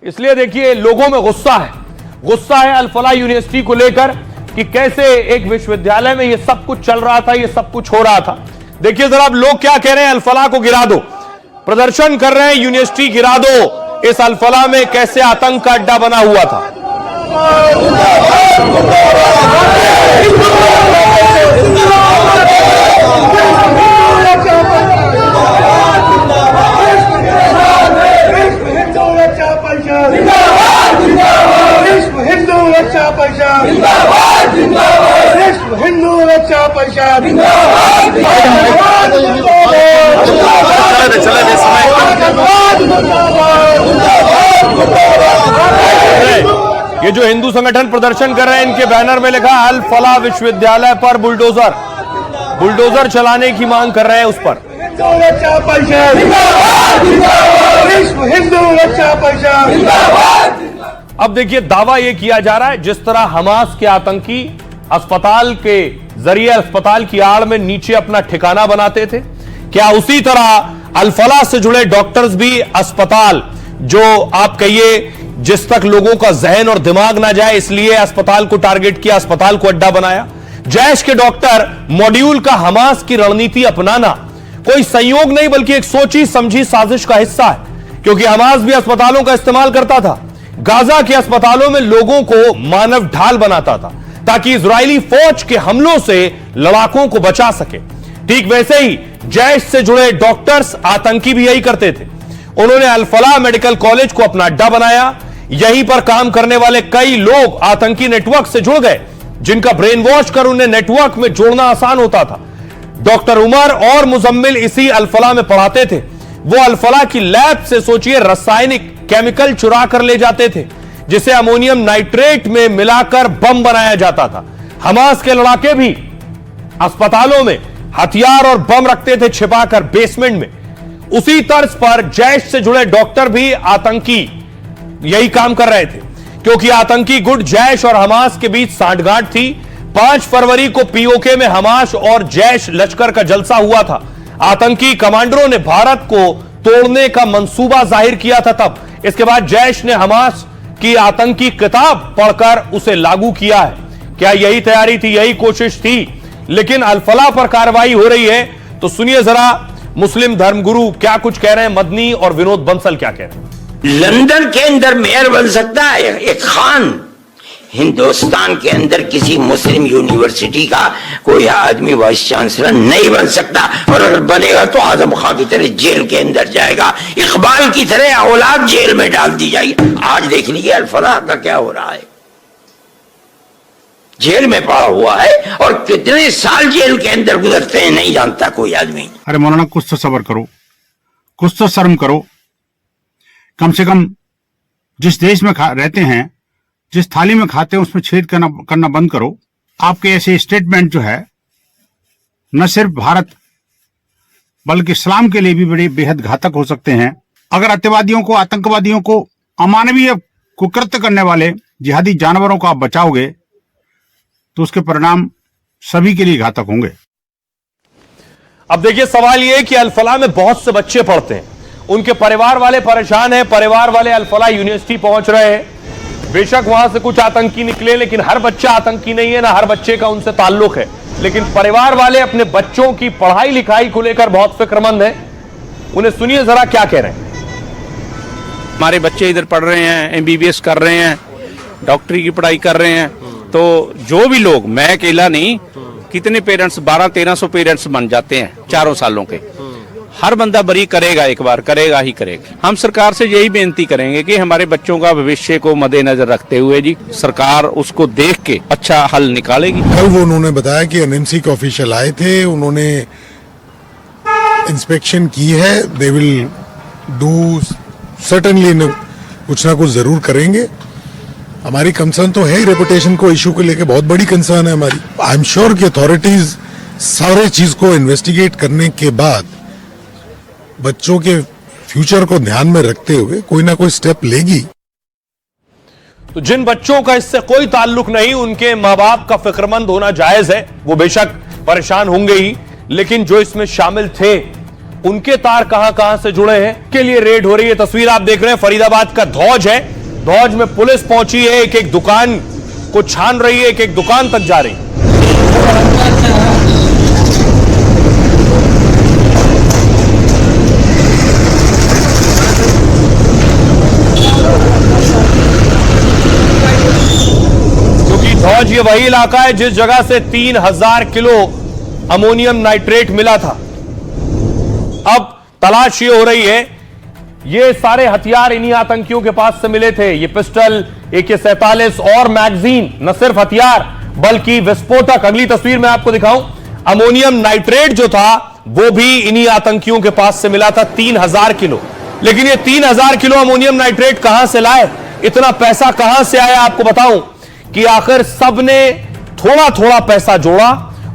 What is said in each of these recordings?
इसलिए देखिए लोगों में गुस्सा है अल फलाह यूनिवर्सिटी को लेकर कि कैसे एक विश्वविद्यालय में ये सब कुछ चल रहा था, ये सब कुछ हो रहा था। देखिए जरा अब लोग क्या कह रहे हैं, अल फलाह को गिरा दो, प्रदर्शन कर रहे हैं, यूनिवर्सिटी गिरा दो। इस अल फलाह में कैसे आतंक का अड्डा बना हुआ था। ये जो हिंदू संगठन प्रदर्शन कर रहे हैं, इनके बैनर में लिखा अल फलाह विश्वविद्यालय पर बुलडोजर चलाने की मांग कर रहे हैं उस पर। अब देखिए दावा यह किया जा रहा है जिस तरह हमास के आतंकी अस्पताल के जरिए अस्पताल की आड़ में नीचे अपना ठिकाना बनाते थे, क्या उसी तरह अल फलाह से जुड़े डॉक्टर्स भी अस्पताल, जो आप कहिए जिस तक लोगों का जहन और दिमाग ना जाए इसलिए अस्पताल को टारगेट किया, अस्पताल को अड्डा बनाया। जैश के डॉक्टर मॉड्यूल का हमास की रणनीति अपनाना कोई संयोग नहीं बल्कि एक सोची समझी साजिश का हिस्सा है, क्योंकि हमास भी अस्पतालों का इस्तेमाल करता था। गाजा के अस्पतालों में लोगों को मानव ढाल बनाता था ताकि इजरायली फौज के हमलों से लड़ाकों को बचा सके। ठीक वैसे ही जैश से जुड़े डॉक्टर्स आतंकी भी यही करते थे। उन्होंने अल फलाह मेडिकल कॉलेज को अपना अड्डा बनाया। यहीं पर काम करने वाले कई लोग आतंकी नेटवर्क से जुड़ गए, जिनका ब्रेन वॉश कर उन्हें नेटवर्क में जोड़ना आसान होता था। डॉक्टर उमर और मुजम्मिल इसी अल फलाह में पढ़ाते थे। वो अल फलाह की लैब से सोचिए रासायनिक केमिकल चुरा कर ले जाते थे, जिसे अमोनियम नाइट्रेट में मिलाकर बम बनाया जाता था। हमास के लड़ाके भी अस्पतालों में हथियार और बम रखते थे छिपाकर बेसमेंट में। उसी तर्ज पर जैश से जुड़े डॉक्टर भी आतंकी यही काम कर रहे थे, क्योंकि आतंकी गुट जैश और हमास के बीच सांठगांठ थी। 5 फरवरी को पीओके में हमास और जैश लश्कर का जलसा हुआ था। आतंकी कमांडरों ने भारत को तोड़ने का मंसूबा जाहिर किया था तब। इसके बाद जैश ने हमास की आतंकी किताब पढ़कर उसे लागू किया है। क्या यही तैयारी थी, यही कोशिश थी? लेकिन अल फलाह पर कार्रवाई हो रही है, तो सुनिए जरा मुस्लिम धर्मगुरु क्या कुछ कह रहे हैं, मदनी और विनोद बंसल क्या कह रहे हैं। लंदन के अंदर मेयर बन सकता है एक खान, हिंदुस्तान के अंदर किसी मुस्लिम यूनिवर्सिटी का कोई आदमी वाइस चांसलर नहीं बन सकता। और अगर बनेगा तो आजम खां की तरह जेल के अंदर जाएगा, इकबाल की तरह औलाद जेल में डाल दी जाएगी। आज देख लीजिए अल फलाह का क्या हो रहा है, जेल में पड़ा हुआ है और कितने साल जेल के अंदर गुजरते हैं नहीं जानता कोई आदमी। अरे मौलाना कुछ तो सब्र करो, कुछ तो शर्म करो। कम से कम जिस देश में रहते हैं, जिस थाली में खाते हैं उसमें छेद करना बंद करो। आपके ऐसे स्टेटमेंट जो है न सिर्फ भारत बल्कि इस्लाम के लिए भी बड़े बेहद घातक हो सकते हैं। अगर अतिवादियों को, आतंकवादियों को, अमानवीय कुकृत्य करने वाले जिहादी जानवरों को आप बचाओगे तो उसके परिणाम सभी के लिए घातक होंगे। अब देखिए सवाल यह है कि अल फलाह में बहुत से बच्चे पढ़ते हैं, उनके परिवार वाले परेशान हैं, परिवार वाले अल फलाह यूनिवर्सिटी पहुंच रहे हैं। बेशक वहां से कुछ आतंकी निकले, लेकिन हर बच्चा आतंकी नहीं है, ना हर बच्चे का उनसे ताल्लुक है। लेकिन परिवार वाले अपने बच्चों की पढ़ाई लिखाई को लेकर बहुत फिक्रमंद हैं। उन्हें सुनिए जरा क्या कह रहे हैं। हमारे बच्चे इधर पढ़ रहे हैं, एमबीबीएस कर रहे हैं, डॉक्टरी की पढ़ाई कर रहे हैं, तो जो भी लोग, मैं अकेला नहीं, कितने पेरेंट्स 1200-1300 पेरेंट्स बन जाते हैं 4 सालों के। हर बंदा बरी करेगा, एक बार करेगा ही करेगा। हम सरकार से यही बेनती करेंगे कि हमारे बच्चों का भविष्य को मद्देनजर रखते हुए जी सरकार उसको देख के अच्छा हल निकालेगी। कल वो उन्होंने बताया कि एनएमसी के ऑफिशियल आए थे, उन्होंने इंस्पेक्शन की है, दे विल डू सर्टेनली, कुछ ना कुछ जरूर करेंगे। हमारी कंसर्न तो है ही, रेपुटेशन को इशू को लेके बहुत बड़ी कंसर्न है हमारी। आई एम श्योर कि अथॉरिटीज सारे चीज को इन्वेस्टिगेट करने के बाद बच्चों के फ्यूचर को ध्यान में रखते हुए कोई ना कोई स्टेप लेगी। तो जिन बच्चों का इससे कोई ताल्लुक नहीं, उनके मां बाप का फिक्रमंद होना जायज है, वो बेशक परेशान होंगे ही, लेकिन जो इसमें शामिल थे उनके तार कहां कहां से जुड़े हैं के लिए रेड हो रही है। तस्वीर आप देख रहे हैं फरीदाबाद का धौज है। धौज में पुलिस पहुंची है, एक एक दुकान को छान रही है, एक एक दुकान तक जा रही है। क्योंकि धौज ये वही इलाका है जिस जगह से 3000 किलो अमोनियम नाइट्रेट मिला था। अब तलाश ये हो रही है, ये सारे हथियार इन्हीं आतंकियों के पास से मिले थे। ये पिस्टल, AK-47 और मैगजीन, न सिर्फ हथियार बल्कि विस्फोटक। अगली तस्वीर मैं आपको दिखाऊं, अमोनियम नाइट्रेट जो था वो भी इन्हीं आतंकियों के पास से मिला था, 3000 किलो। लेकिन ये 3000 किलो अमोनियम नाइट्रेट कहां से लाए, इतना पैसा कहां से आया? आपको बताऊं कि आखिर सबने थोड़ा थोड़ा पैसा जोड़ा,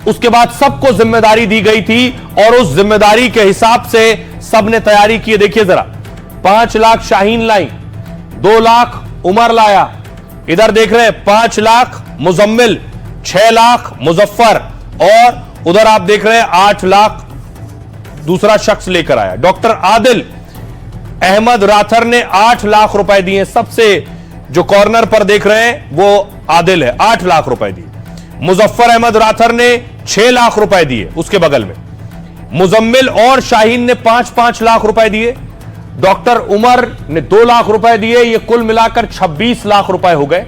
उसके बाद सबको जिम्मेदारी दी गई थी और उस जिम्मेदारी के हिसाब से सबने तैयारी की। देखिए जरा, 5 लाख शाहीन लाई, 2 लाख उमर लाया, इधर देख रहे हैं 5 लाख मुजम्मिल, 6 लाख मुजफ्फर, और उधर आप देख रहे हैं 8 लाख दूसरा शख्स लेकर आया। डॉक्टर आदिल अहमद राथर ने 8 लाख रुपए दिए। सबसे जो कॉर्नर पर देख रहे हैं वो आदिल है, 8 लाख रुपए दिए। मुजफ्फर अहमद राथर ने 6 लाख रुपए दिए, उसके बगल में मुजम्मिल और शाहीन ने 5-5 लाख रुपए दिए। डॉक्टर उमर ने 2 लाख रुपए दिए। ये कुल मिलाकर 26 लाख रुपए हो गए,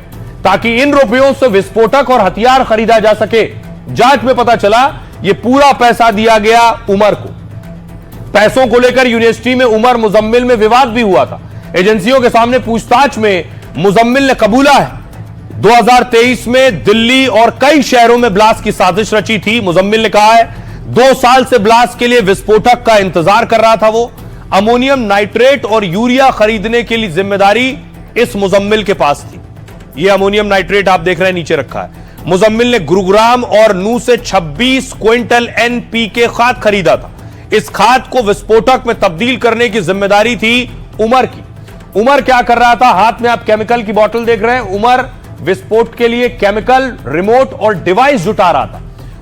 ताकि इन रुपयों से विस्फोटक और हथियार खरीदा जा सके। जांच में पता चला ये पूरा पैसा दिया गया उमर को। पैसों को लेकर यूनिवर्सिटी में उमर मुजम्मिल में विवाद भी हुआ था। एजेंसियों के सामने पूछताछ में मुजम्मिल ने कबूला है 2023 में दिल्ली और कई शहरों में ब्लास्ट की साजिश रची थी। मुजम्मिल ने कहा है 2 साल से ब्लास्ट के लिए विस्फोटक का इंतजार कर रहा था। वो अमोनियम नाइट्रेट और यूरिया खरीदने के लिए जिम्मेदारी इस मुजम्मिल के पास थी। यह अमोनियम नाइट्रेट आप देख रहे हैं नीचे रखा है। मुजम्मिल ने गुरुग्राम और नू से 26 क्विंटल NPK खाद खरीदा था। इस खाद को विस्फोटक में तब्दील करने की जिम्मेदारी थी उमर की। उमर क्या कर रहा था? हाथ में आप केमिकल की बोतल देख रहे हैं। उमर विस्फोट के लिए केमिकल, रिमोट और डिवाइस जुटा रहा था।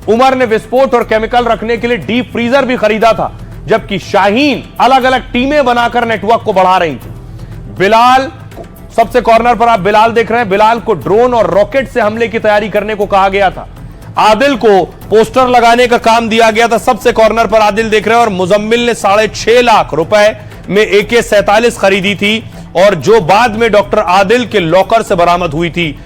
उमर ने विस्फोट और केमिकल रखने के लिए डीप फ्रीजर भी खरीदा था, जबकि शाहीन अलग अलग टीमें बनाकर नेटवर्क को बढ़ा रही थी। बिलाल, सबसे कॉर्नर पर आप बिलाल देख रहे हैं, बिलाल को ड्रोन और रॉकेट से हमले की तैयारी करने को कहा गया था। आदिल को पोस्टर लगाने का काम दिया गया था। सबसे कॉर्नर पर आदिल देख रहे हैं। और मुजम्मिल ने 6.5 लाख रुपए में AK-47 खरीदी थी, और जो बाद में डॉक्टर आदिल के लॉकर से बरामद हुई थी।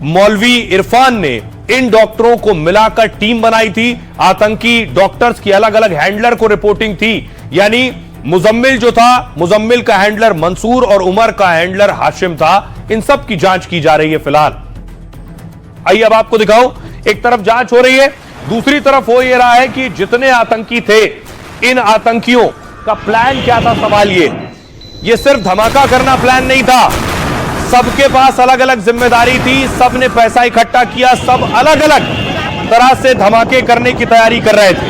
मौलवी इरफान ने इन डॉक्टरों को मिलाकर टीम बनाई थी। आतंकी डॉक्टर्स की अलग अलग हैंडलर को रिपोर्टिंग थी। यानी मुजम्मिल जो था, मुजम्मिल का हैंडलर मंसूर और उमर का हैंडलर हाशिम था। इन सब की जांच की जा रही है फिलहाल। आइए अब आपको दिखाऊं, एक तरफ जांच हो रही है, दूसरी तरफ हो यह रहा है कि जितने आतंकी थे, इन आतंकियों का प्लान क्या था? सवाल ये सिर्फ धमाका करना प्लान नहीं था। सबके पास अलग अलग जिम्मेदारी थी, सबने पैसा इकट्ठा किया, सब अलग अलग तरह से धमाके करने की तैयारी कर रहे थे।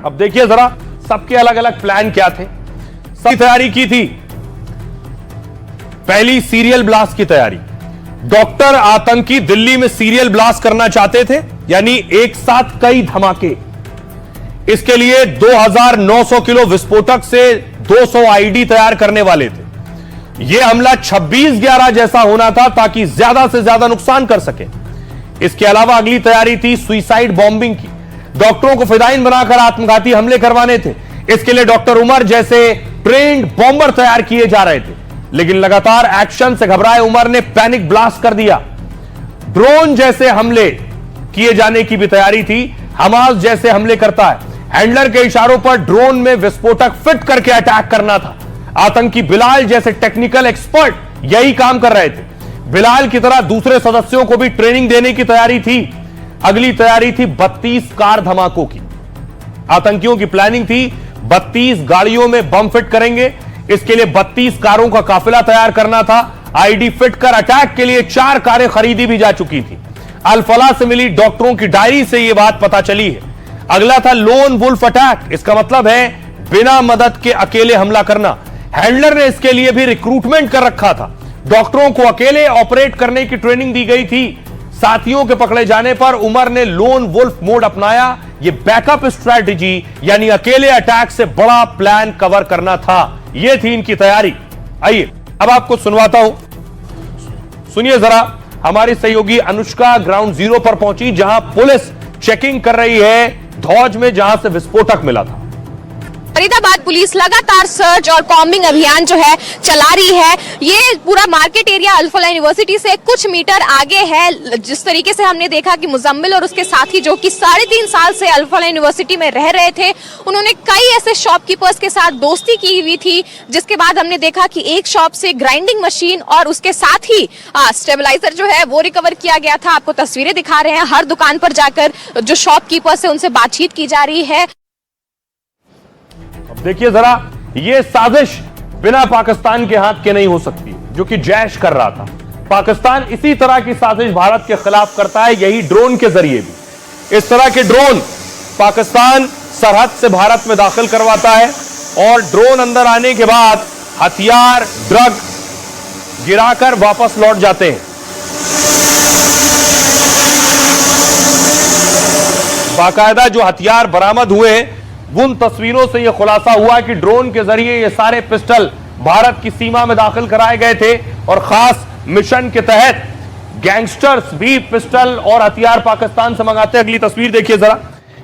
अब देखिए जरा सबके अलग अलग प्लान क्या थे। सब तैयारी की थी। पहली सीरियल ब्लास्ट की तैयारी। डॉक्टर आतंकी दिल्ली में सीरियल ब्लास्ट करना चाहते थे, यानी एक साथ कई धमाके। इसके लिए 2900 किलो विस्फोटक से 200 IED तैयार करने वाले थे। यह हमला 26/11 जैसा होना था, ताकि ज्यादा से ज्यादा नुकसान कर सके। इसके अलावा अगली तैयारी थी सुइसाइड बॉम्बिंग की। डॉक्टरों को फिदायीन बनाकर आत्मघाती हमले करवाने थे। इसके लिए डॉक्टर उमर जैसे ट्रेंड बॉम्बर तैयार किए जा रहे थे। लेकिन लगातार एक्शन से घबराए उमर ने पैनिक ब्लास्ट कर दिया। ड्रोन जैसे हमले किए जाने की भी तैयारी थी। हमास जैसे हमले करता है, हैंडलर के इशारों पर ड्रोन में विस्फोटक फिट करके अटैक करना था। आतंकी बिलाल जैसे टेक्निकल एक्सपर्ट यही काम कर रहे थे। बिलाल की तरह दूसरे सदस्यों को भी ट्रेनिंग देने की तैयारी थी। अगली तैयारी थी 32 कार धमाकों की। आतंकियों की प्लानिंग थी 32 गाड़ियों में बम फिट करेंगे। इसके लिए 32 कारों का काफिला तैयार करना था। IED फिट कर अटैक के लिए 4 कारें खरीदी भी जा चुकी थी। अल-फलाह से मिली डॉक्टरों की डायरी से यह बात पता चली है। अगला था लोन वुल्फ अटैक। इसका मतलब है बिना मदद के अकेले हमला करना। हैंडलर ने इसके लिए भी रिक्रूटमेंट कर रखा था। डॉक्टरों को अकेले ऑपरेट करने की ट्रेनिंग दी गई थी। साथियों के पकड़े जाने पर उमर ने लोन वुल्फ मोड अपनाया। यह बैकअप स्ट्रैटेजी यानी अकेले अटैक से बड़ा प्लान कवर करना था, यह थी इनकी तैयारी। आइए अब आपको सुनवाता हूं, सुनिए जरा। हमारी सहयोगी अनुष्का ग्राउंड जीरो पर पहुंची, जहां पुलिस चेकिंग कर रही है धौज में, जहां से विस्फोटक मिला था। फरीदाबाद पुलिस लगातार सर्च और कॉम्बिंग अभियान जो है चला रही है। ये पूरा मार्केट एरिया अल-फलाह यूनिवर्सिटी से कुछ मीटर आगे है। जिस तरीके से हमने देखा कि मुजम्मिल और उसके साथी जो कि 3.5 साल से अल-फलाह यूनिवर्सिटी में रह रहे थे, उन्होंने कई ऐसे शॉपकीपर्स के साथ दोस्ती की हुई थी, जिसके बाद हमने देखा कि एक शॉप से ग्राइंडिंग मशीन और उसके साथ ही स्टेबलाइजर जो है वो रिकवर किया गया था। आपको तस्वीरें दिखा रहे हैं, हर दुकान पर जाकर जो शॉपकीपर्स है उनसे बातचीत की जा रही है। देखिए जरा, ये साजिश बिना पाकिस्तान के हाथ के नहीं हो सकती, जो कि जैश कर रहा था। पाकिस्तान इसी तरह की साजिश भारत के खिलाफ करता है, यही ड्रोन के जरिए भी। इस तरह के ड्रोन पाकिस्तान सरहद से भारत में दाखिल करवाता है और ड्रोन अंदर आने के बाद हथियार, ड्रग गिराकर वापस लौट जाते हैं। बाकायदा जो हथियार बरामद हुए हैं, उन तस्वीरों से यह खुलासा हुआ कि ड्रोन के जरिए ये सारे पिस्टल भारत की सीमा में दाखिल कराए गए थे और खास मिशन के तहत गैंगस्टर्स भी पिस्टल और हथियार पाकिस्तान से मंगाते हैं। अगली तस्वीर देखिए जरा,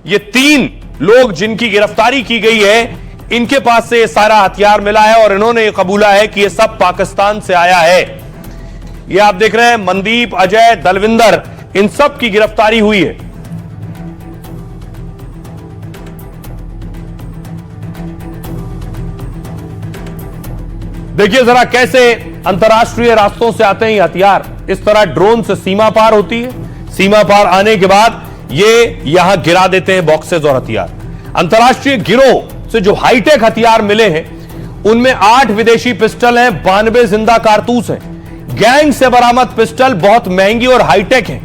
ये 3 लोग जिनकी गिरफ्तारी की गई है, इनके पास से ये सारा हथियार मिला है और इन्होंने ये कबूला है कि ये सब पाकिस्तान से आया है। ये आप देख रहे हैं, मनदीप, अजय, दलविंदर, इन सब की गिरफ्तारी हुई है। देखिए जरा कैसे अंतर्राष्ट्रीय रास्तों से आते हैं ये हथियार। इस तरह ड्रोन से सीमा पार होती है, सीमा पार आने के बाद ये यहां गिरा देते हैं बॉक्सेस और हथियार। अंतर्राष्ट्रीय गिरोह से जो हाईटेक हथियार मिले हैं, उनमें 8 विदेशी पिस्टल हैं, 92 जिंदा कारतूस हैं। गैंग से बरामद पिस्टल बहुत महंगी और हाईटेक है।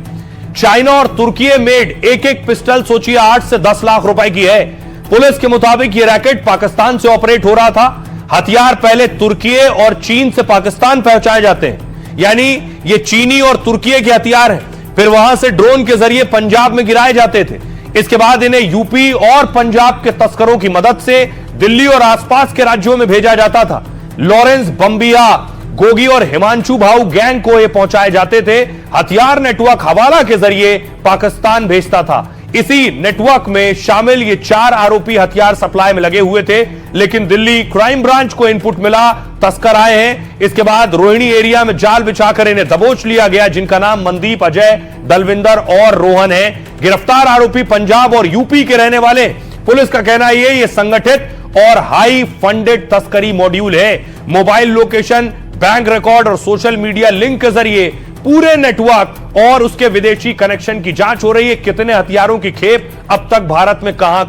चाइना और तुर्की मेड एक पिस्टल सोचिए 8 से 10 लाख रुपए की है। पुलिस के मुताबिक यह रैकेट पाकिस्तान से ऑपरेट हो रहा था। हथियार पहले तुर्की और चीन से पाकिस्तान पहुंचाए जाते हैं, यानी ये चीनी और तुर्की के हथियार हैं, फिर वहां से ड्रोन के जरिए पंजाब में गिराए जाते थे। इसके बाद इन्हें यूपी और पंजाब के तस्करों की मदद से दिल्ली और आसपास के राज्यों में भेजा जाता था। लॉरेंस, बम्बिया, गोगी और हिमांशु भाऊ गैंग को ये पहुंचाए जाते थे। हथियार नेटवर्क हवाला के जरिए पाकिस्तान भेजता था। इसी नेटवर्क में शामिल ये 4 आरोपी हथियार सप्लाई में लगे हुए थे, लेकिन दिल्ली क्राइम ब्रांच को इनपुट मिला, तस्कर आए हैं। इसके बाद रोहिणी एरिया में जाल बिछाकर इन्हें दबोच लिया गया, जिनका नाम मनदीप, अजय, दलविंदर और रोहन है। गिरफ्तार आरोपी पंजाब और यूपी के रहने वाले। पुलिस का कहना है ये संगठित और हाई फंडेड तस्करी मॉड्यूल है। मोबाइल लोकेशन, बैंक रिकॉर्ड और सोशल मीडिया लिंक के जरिए पूरे नेटवर्क और उसके विदेशी कनेक्शन की जांच हो रही है। कितने हथियारों की खेप अब तक भारत में कहां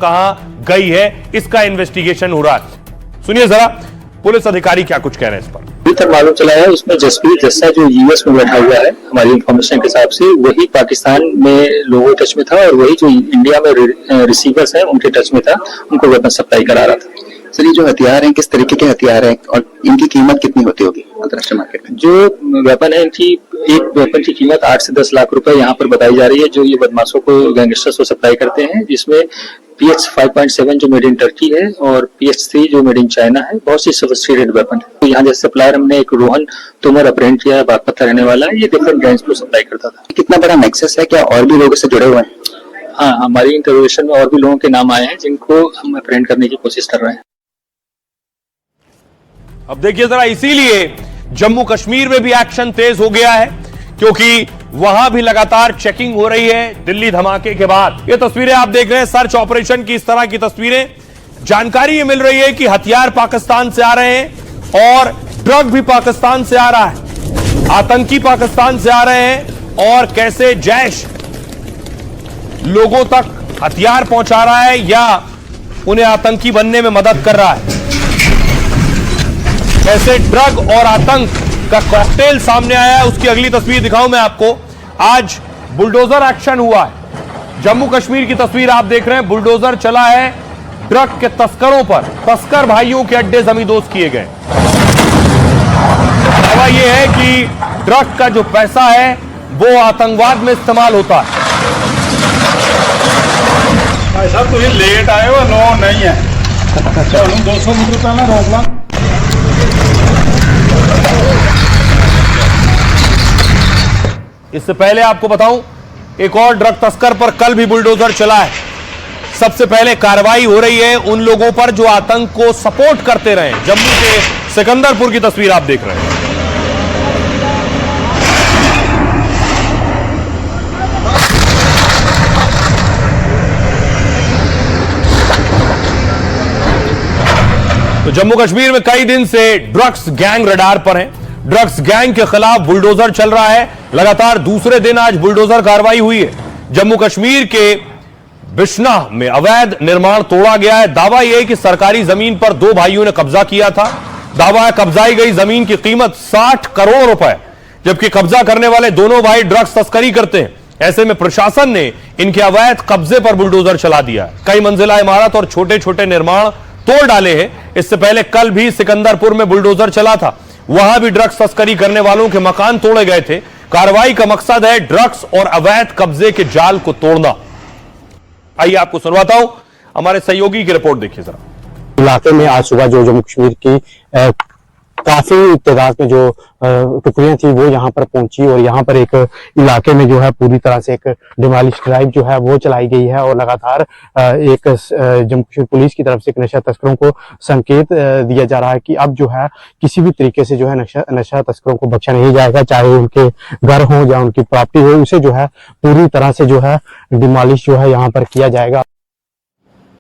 गई है, इसका इन्वेस्टिगेशन हो रहा है। सुनिए जरा पुलिस अधिकारी क्या कुछ कह रहे हैं इस पर। अभी तक मालूम चला है उसमें जसप्रीत जस्सा जो यूएस में बैठा हुआ है, हमारी इंफॉर्मेशन के हिसाब से वही पाकिस्तान में लोगों टच में था और वही जो इंडिया में रिसीवर्स हैं उनके टच में था, उनको वेपन सप्लाई करा रहा था। सर ये जो हथियार हैं किस तरीके के हथियार हैं और इनकी कीमत कितनी होती होगी अंतरराष्ट्रीय मार्केट में? जो वेपन है इनकी, एक वेपन की कीमत 8 से 10 लाख रुपए यहाँ पर बताई जा रही है, जो ये बदमाशों को, गैंगस्टर्स को सप्लाई करते हैं, जिसमें PH 5.7 जो मेड इन टर्की है और PH 3 जो मेड इन चाइना है। बहुत सी सोफिस्टिकेटेड वेपन है। तो यहाँ जैसे सप्लायर हमने एक रोहन तोमर अपरेंट किया है, बागपत्ता रहने वाला है, ये डिफरेंट गैंग्स को सप्लाई करता था। कितना बड़ा नेक्सस है, क्या और भी लोग इससे जुड़े हुए हैं? हाँ, हमारी इंटरोगेशन में और भी लोगों के नाम आए हैं जिनको हम अपरेंट करने की कोशिश कर रहे हैं। अब देखिए जरा, इसीलिए जम्मू कश्मीर में भी एक्शन तेज हो गया है, क्योंकि वहां भी लगातार चेकिंग हो रही है दिल्ली धमाके के बाद। ये तस्वीरें आप देख रहे हैं सर्च ऑपरेशन की, इस तरह की तस्वीरें। जानकारी ये मिल रही है कि हथियार पाकिस्तान से आ रहे हैं और ड्रग भी पाकिस्तान से आ रहा है, आतंकी पाकिस्तान से आ रहे हैं, और कैसे जैश लोगों तक हथियार पहुंचा रहा है या उन्हें आतंकी बनने में मदद कर रहा है। कैसे ड्रग और आतंक का कॉकटेल सामने आया है, उसकी अगली तस्वीर दिखाऊं मैं आपको। आज बुलडोजर एक्शन हुआ है। जम्मू कश्मीर की तस्वीर आप देख रहे हैं, बुलडोजर चला है ड्रग के तस्करों पर। तस्कर भाइयों के अड्डे जमींदोज किए गए। दावा यह है कि ड्रग का जो पैसा है, वो पाकिस्तान से आ रहा है। आतंकी पाकिस्तान से आ रहा है। कैसे ड्रग और आतंक का कॉकटेल सामने आया है, उसकी अगली तस्वीर दिखाऊं मैं आपको। आज बुलडोजर एक्शन हुआ है। जम्मू कश्मीर की तस्वीर आप देख रहे हैं, बुलडोजर चला है ड्रग के तस्करों पर। तस्कर भाइयों के अड्डे जमींदोज किए गए। वो आतंकवाद में इस्तेमाल होता है। भाई साहब तुम लेट आए हो, नो नहीं है 200 मीटर पहले रोक ला। इससे पहले आपको बताऊं, एक और ड्रग तस्कर पर कल भी बुलडोजर चला है। सबसे पहले कार्रवाई हो रही है उन लोगों पर जो आतंक को सपोर्ट करते रहे। जम्मू के सिकंदरपुर की तस्वीर आप देख रहे हैं। तो जम्मू कश्मीर में कई दिन से ड्रग्स गैंग रडार पर हैं। ड्रग्स गैंग के खिलाफ बुलडोजर चल रहा है। लगातार दूसरे दिन आज बुलडोजर कार्रवाई हुई है। जम्मू कश्मीर के बिश्नाह में अवैध निर्माण तोड़ा गया है। दावा यह है कि सरकारी जमीन पर दो भाइयों ने कब्जा किया था। दावा है कब्जाई गई जमीन की कीमत 60 करोड़ रुपए, जबकि कब्जा करने वाले दोनों भाई ड्रग्स तस्करी करते हैं। ऐसे में प्रशासन ने इनके अवैध कब्जे पर बुलडोजर चला दिया है। कई मंजिला इमारत और छोटे छोटे निर्माण तोड़ डाले हैं। इससे पहले कल भी सिकंदरपुर में बुलडोजर चला था। वहां भी ड्रग्स तस्करी करने वालों के मकान तोड़े गए थे। कार्रवाई का मकसद है ड्रग्स और अवैध कब्जे के जाल को तोड़ना। आइए आपको सुनवाता हूं, हमारे सहयोगी की रिपोर्ट देखिए जरा। इलाके में आज सुबह जो जम्मू कश्मीर की काफी तादाद में जो टुकड़ियां थी वो यहाँ पर पहुंची और यहाँ पर एक इलाके में जो है पूरी तरह से एक डिमोलिश ड्राइव जो है वो चलाई गई है। और लगातार एक जम्मू कश्मीर पुलिस की तरफ से एक नशा तस्करों को संकेत दिया जा रहा है कि अब जो है किसी भी तरीके से जो है नशा तस्करों को बख्शा नहीं जाएगा, चाहे उनके घर हो या उनकी प्रॉपर्टी हो, उसे जो है पूरी तरह से जो है डिमोलिश जो है यहाँ पर किया जाएगा।